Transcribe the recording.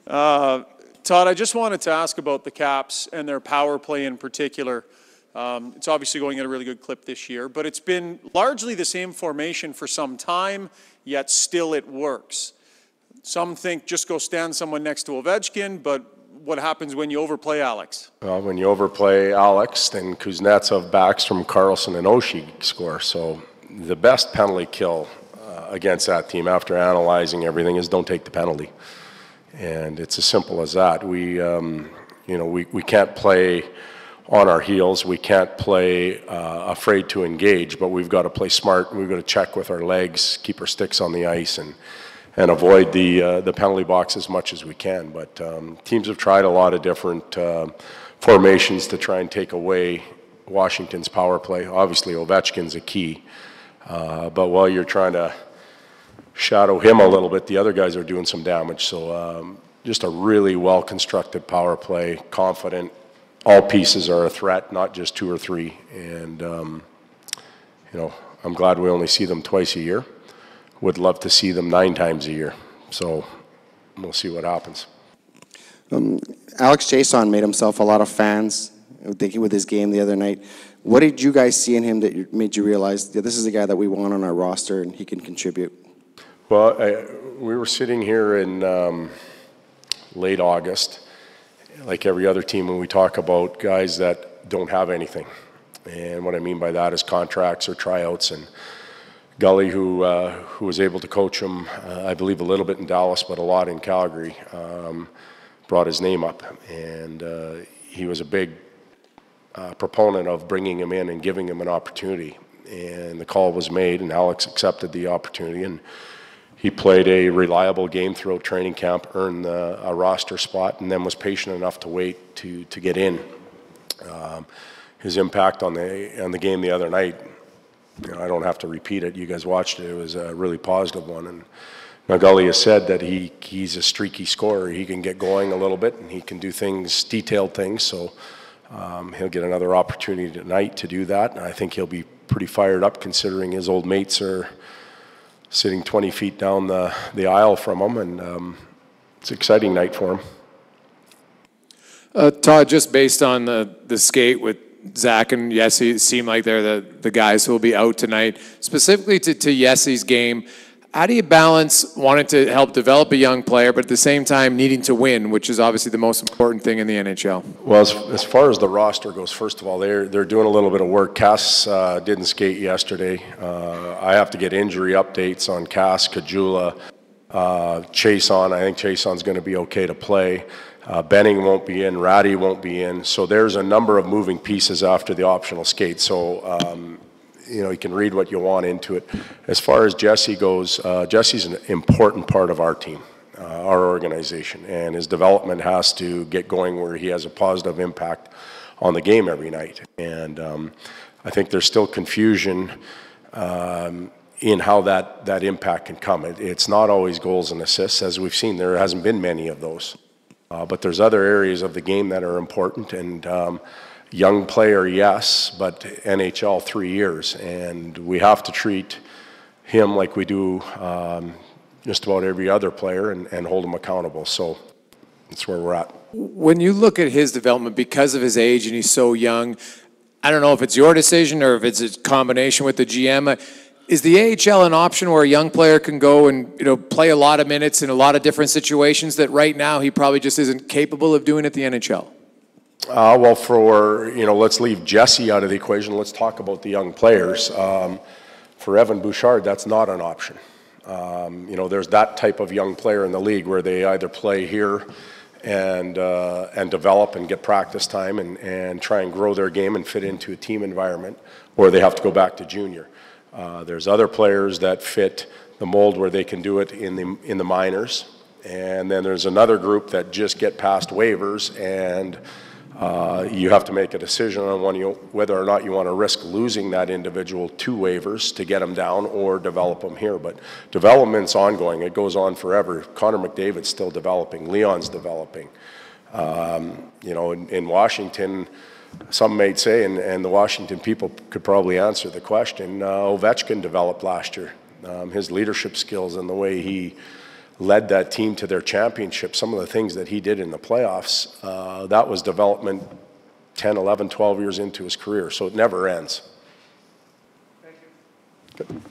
Todd, I just wanted to ask about the Caps and their power play in particular. It's obviously going at a really good clip this year, but it's been largely the same formation for some time, yet still it works. Some think just go stand someone next to Ovechkin, but what happens when you overplay Alex? Well, when you overplay Alex, then Kuznetsov, Backstrom, Carlson, and Oshie score. So the best penalty kill against that team after analyzing everything is don't take the penalty. And it's as simple as that. We can't play on our heels. We can't play afraid to engage, but we've got to play smart. We've got to check with our legs, keep our sticks on the ice, and avoid the penalty box as much as we can. But teams have tried a lot of different formations to try and take away Washington's power play. Obviously, Ovechkin's a key. But while you're trying to shadow him a little bit, the other guys are doing some damage. So just a really well-constructed power play, confident. All pieces are a threat, not just two or three. And, I'm glad we only see them twice a year. Would love to see them 9 times a year. So we'll see what happens. Alex Chiasson made himself a lot of fans with his game the other night. What did you guys see in him that made you realize that this is a guy that we want on our roster and he can contribute? Well, we were sitting here in late August, like every other team, when we talk about guys that don't have anything. And what I mean by that is contracts or tryouts. And Gully, who was able to coach him, I believe a little bit in Dallas, but a lot in Calgary, brought his name up. And he was a big proponent of bringing him in and giving him an opportunity. And the call was made, and Alex accepted the opportunity. And he played a reliable game throughout training camp, earned a roster spot, and then was patient enough to wait to get in. His impact on the game the other night, I don't have to repeat it. You guys watched it. It was a really positive one. And Gully has said that he's a streaky scorer. He can get going a little bit, and he can do things, detailed things. So he'll get another opportunity tonight to do that. And I think he'll be pretty fired up, considering his old mates are sitting 20 feet down the aisle from him. And it's an exciting night for him. Todd, just based on the skate with Zach and Yessi, it seemed like they're the guys who will be out tonight. Specifically to Yessi's game, how do you balance wanting to help develop a young player, but at the same time needing to win, which is obviously the most important thing in the NHL? Well, as far as the roster goes, first of all, they're doing a little bit of work. Cass didn't skate yesterday. I have to get injury updates on Cass, Kajula, Chiasson. I think Chiasson's going to be okay to play. Benning won't be in, Ratty won't be in. So there's a number of moving pieces after the optional skate. So, you can read what you want into it. As far as Jesse goes, Jesse's an important part of our team, our organization, and his development has to get going where he has a positive impact on the game every night. And I think there's still confusion in how that impact can come. It's not always goals and assists. As we've seen, there hasn't been many of those. But there's other areas of the game that are important, and young player, yes, but NHL 3 years, and we have to treat him like we do just about every other player and hold him accountable. So that's where we're at. When you look at his development, because of his age and he's so young, I don't know if it's your decision or if it's a combination with the GM. Is the AHL an option where a young player can go and play a lot of minutes in a lot of different situations that right now he probably just isn't capable of doing at the NHL? Well, let's leave Jesse out of the equation. Let's talk about the young players. For Evan Bouchard, that's not an option. There's that type of young player in the league where they either play here and develop and get practice time and try and grow their game and fit into a team environment, or they have to go back to junior. There's other players that fit the mold where they can do it in the minors, and then there's another group that just get past waivers, and you have to make a decision on whether or not you want to risk losing that individual to waivers to get them down or develop them here. But development's ongoing. It goes on forever. Connor McDavid's still developing. Leon's developing. In Washington, some may say, and the Washington people could probably answer the question, Ovechkin developed last year. His leadership skills and the way he led that team to their championship, some of the things that he did in the playoffs, that was development 10, 11, 12 years into his career. So it never ends. Thank you. Good.